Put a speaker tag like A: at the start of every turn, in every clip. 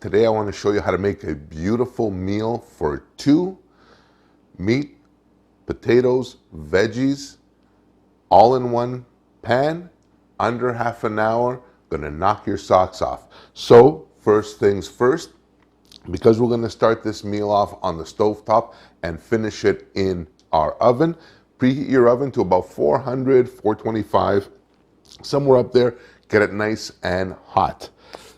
A: Today I want to show you how to make a beautiful meal for two: meat, potatoes, veggies, all in one pan, under half an hour. Gonna knock your socks off. So first things first, because we're gonna start this meal off on the stovetop and finish it in our oven, preheat your oven to about 400, 425, somewhere up there. Get it nice and hot.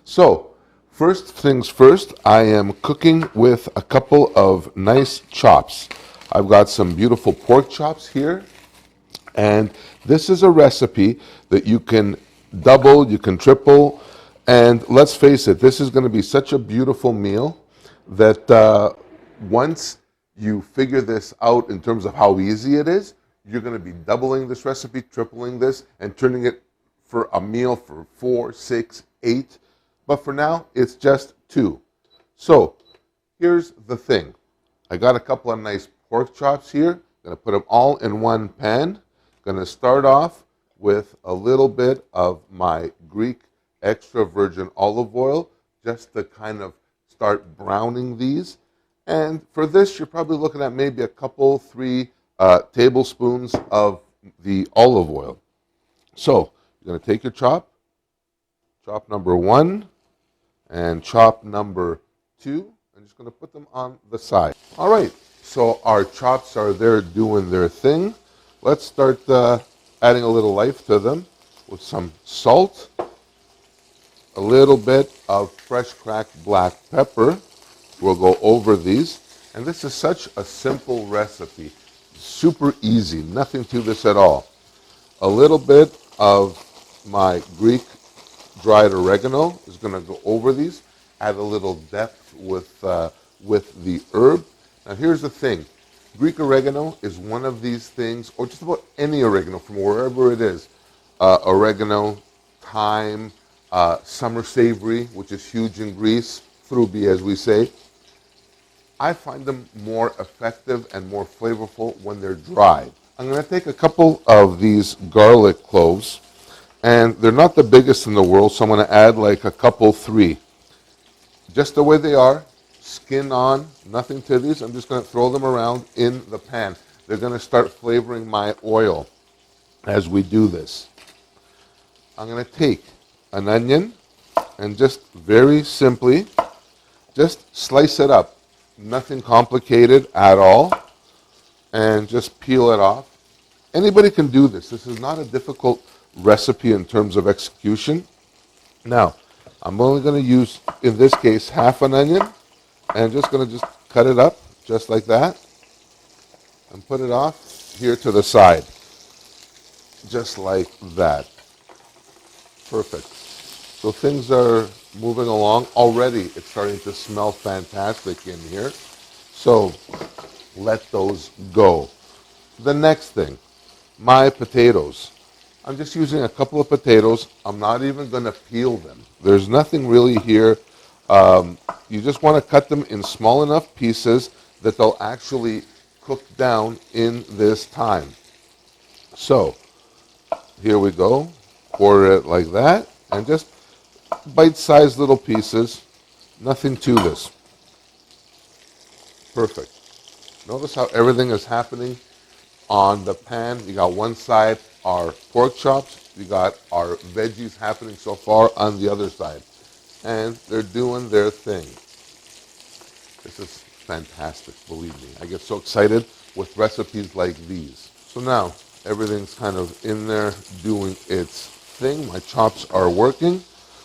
A: So first things first, I am cooking with a couple of nice chops. I've got some beautiful pork chops here, and this is a recipe that you can double, you can triple, and let's face it, this is going to be such a beautiful meal that once you figure this out in terms of how easy it is, you're going to be doubling this recipe, tripling this, and turning it for a meal for 4, 6, 8. But for now, it's just 2. So here's the thing. I got a couple of nice pork chops here. I'm going to put them all in one pan. Going to start off with a little bit of my Greek extra virgin olive oil, just to kind of start browning these. And for this, you're probably looking at maybe a couple, 3 tablespoons of the olive oil. So you're going to take your chop number 1, and chop number 2. I'm just going to put them on the side. All right, so our chops are there doing their thing. Let's start adding a little life to them with some salt, a little bit of fresh cracked black pepper. We'll go over these. And this is such a simple recipe, super easy, nothing to this at all. A little bit of my Greek dried oregano is going to go over these, add a little depth with the herb. Now here's the thing. Greek oregano is one of these things, or just about any oregano from wherever it is. Oregano, thyme, summer savory, which is huge in Greece, frubi as we say. I find them more effective and more flavorful when they're dried. I'm going to take a couple of these garlic cloves, and they're not the biggest in the world, so I'm going to add like a couple, 3. Just the way they are, skin on, nothing to these. I'm just going to throw them around in the pan. They're going to start flavoring my oil as we do this. I'm going to take an onion and just very simply, just slice it up. Nothing complicated at all. And just peel it off. Anybody can do this. This is not a difficult recipe in terms of execution. Now, I'm only going to use, in this case, half an onion, and I'm just going to cut it up just like that and put it off here to the side, just like that. Perfect. So things are moving along. Already it's starting to smell fantastic in here. So let those go. The next thing, my potatoes. I'm just using a couple of potatoes. I'm not even going to peel them. There's nothing really here. You just want to cut them in small enough pieces that they'll actually cook down in this time. So here we go. Quarter it like that, and just bite-sized little pieces. Nothing to this. Perfect. Notice how everything is happening on the pan. You got one side our pork chops, you got our veggies happening so far on the other side. And they're doing their thing. This is fantastic, believe me. I get so excited with recipes like these. So now everything's kind of in there doing its thing. My chops are working.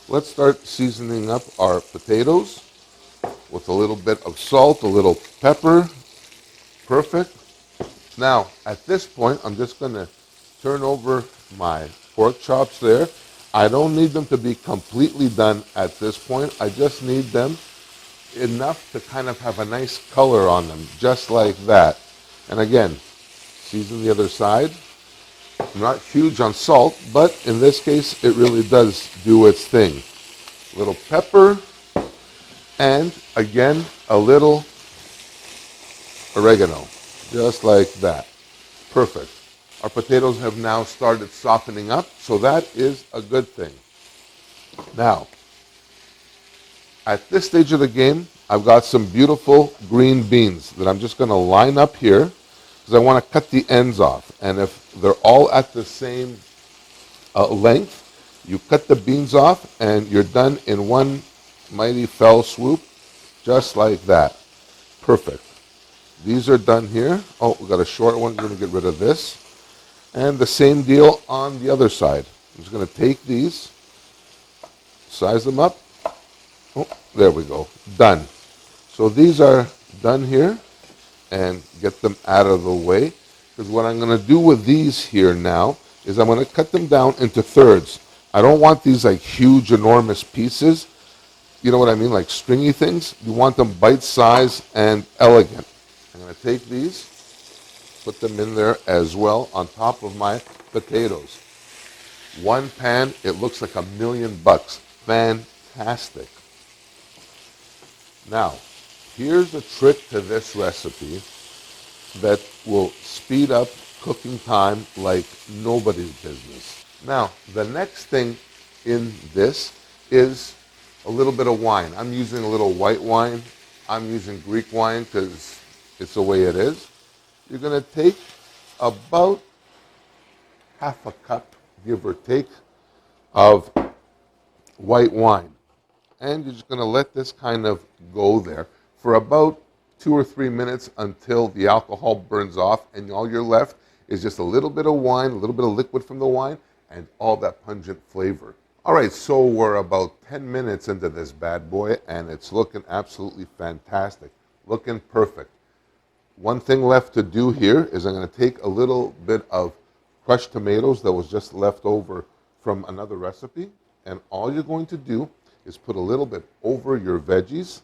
A: Let's start seasoning up our potatoes with a little bit of salt, a little pepper. Perfect. Now, at this point, I'm just going to turn over my pork chops there. I don't need them to be completely done at this point. I just need them enough to kind of have a nice color on them, just like that. And again, season the other side. I'm not huge on salt, but in this case, it really does do its thing. A little pepper, and again, a little oregano, just like that. Perfect. Our potatoes have now started softening up, so that is a good thing. Now, At this stage of the game, I've got some beautiful green beans that I'm just going to line up here because I want to cut the ends off. And if they're all at the same length, you cut the beans off and you're done in one mighty fell swoop, just like that. Perfect. These are done here. Oh, we got a short one. We're going to get rid of this. And the same deal on the other side. I'm just going to take these, size them up. Oh, there we go. Done. So these are done here, and get them out of the way. Because what I'm going to do with these here now is I'm going to cut them down into thirds. I don't want these like huge, enormous pieces. You know what I mean? Like stringy things. You want them bite-sized and elegant. I'm going to take these, put them in there as well on top of my potatoes. One pan, it looks like $1,000,000. Fantastic. Now, here's a trick to this recipe that will speed up cooking time like nobody's business. Now, the next thing in this is a little bit of wine. I'm using a little white wine. I'm using Greek wine because it's the way it is. You're going to take about half a cup, give or take, of white wine. And you're just going to let this kind of go there for about 2 or 3 minutes until the alcohol burns off, and all you're left is just a little bit of wine, a little bit of liquid from the wine, and all that pungent flavor. All right, so we're about 10 minutes into this bad boy, and it's looking absolutely fantastic, looking perfect. One thing left to do here is I'm going to take a little bit of crushed tomatoes that was just left over from another recipe, and all you're going to do is put a little bit over your veggies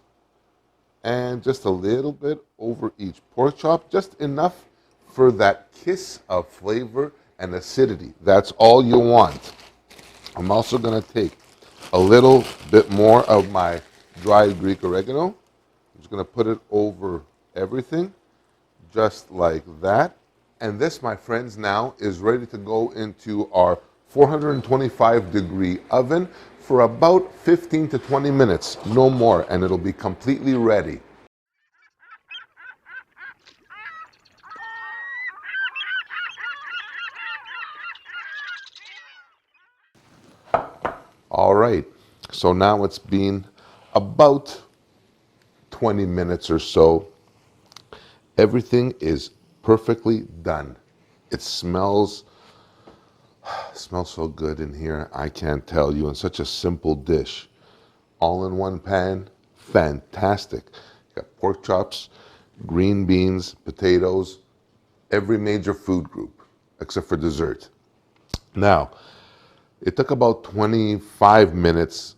A: and just a little bit over each pork chop, just enough for that kiss of flavor and acidity. That's all you want. I'm also going to take a little bit more of my dried Greek oregano. I'm just going to put it over everything, just like that. And this, my friends, now is ready to go into our 425-degree oven for about 15 to 20 minutes, no more, and it'll be completely ready. All right, so now it's been about 20 minutes or so. Everything is perfectly done. It smells so good in here, I can't tell you, and such a simple dish. All in one pan, fantastic. You got pork chops, green beans, potatoes, every major food group, except for dessert. Now, it took about 25 minutes,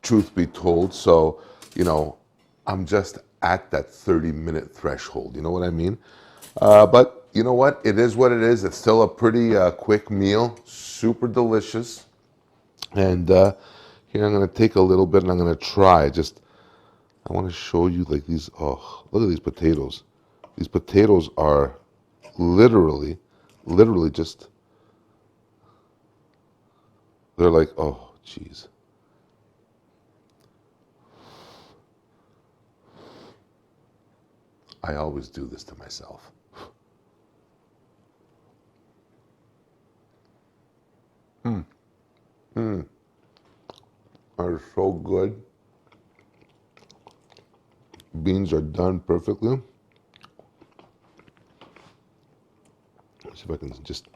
A: truth be told, so, I'm just at that 30-minute threshold, you know what I mean? But you know what? It is what it is. It's still a pretty quick meal, super delicious. And here I'm going to take a little bit and I'm going to try. I want to show you like these. Oh, look at these potatoes. These potatoes are literally just, they're like, oh, jeez. I always do this to myself. Are so good. Beans are done perfectly. Let's see if I can just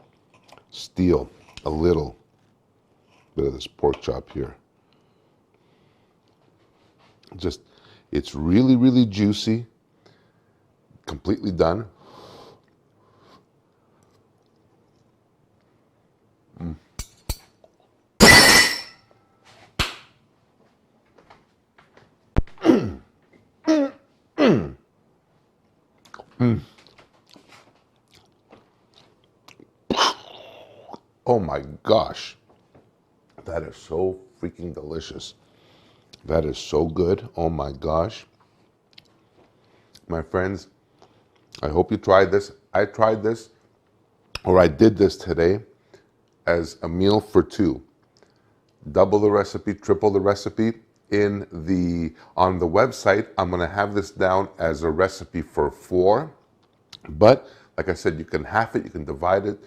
A: steal a little bit of this pork chop here. It's really, really juicy. Completely done. Oh my gosh. That is so freaking delicious. That is so good. Oh my gosh. My friends, I hope you tried this. I tried this, or I did this today as a meal for two. Double the recipe, triple the recipe. on the website. I'm going to have this down as a recipe for 4, but like I said, you can half it, you can divide it,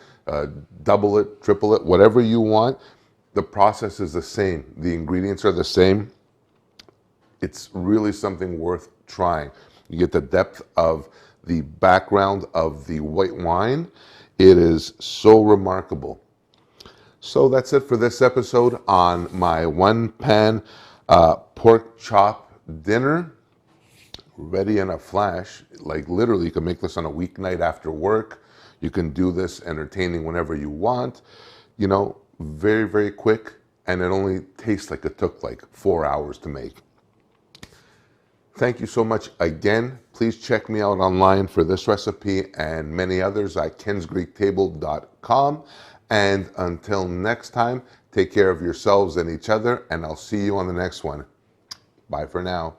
A: double it, triple it, whatever you want. The process is the same. The ingredients are the same. It's really something worth trying. You get the depth of the background of the white wine. It is so remarkable. So that's it for this episode on my one-pan pork chop dinner. Ready in a flash. Like literally, you can make this on a weeknight after work. You can do this entertaining whenever you want. You know, very, very quick, and it only tastes like it took like 4 hours to make. Thank you so much again. Please check me out online for this recipe and many others at kensgreektable.com. And until next time, take care of yourselves and each other, and I'll see you on the next one. Bye for now.